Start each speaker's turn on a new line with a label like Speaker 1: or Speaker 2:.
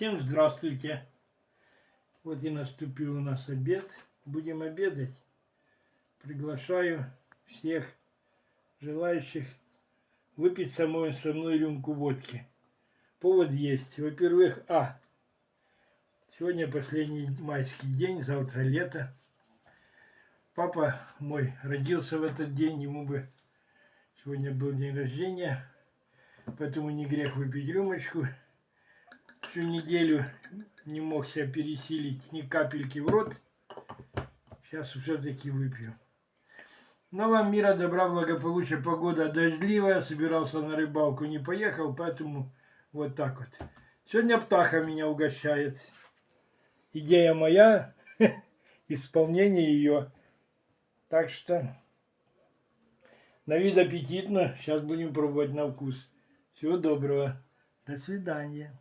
Speaker 1: Всем здравствуйте. Вот и наступил у нас обед. Будем обедать. Приглашаю всех желающих выпить со мной рюмку водки. Повод есть. Во-первых, сегодня последний майский день, завтра лето. Папа мой родился в этот день, ему бы сегодня был день рождения, поэтому не грех выпить рюмочку. Всю неделю не мог себя пересилить, ни капельки в рот. Сейчас все-таки выпью. Но вам мира, добра, благополучия. Погода дождливая, собирался на рыбалку, не поехал, поэтому вот так вот. Сегодня птаха меня угощает. Идея моя, исполнение ее. Так что на вид аппетитно. Сейчас будем пробовать на вкус. Всего доброго. До свидания.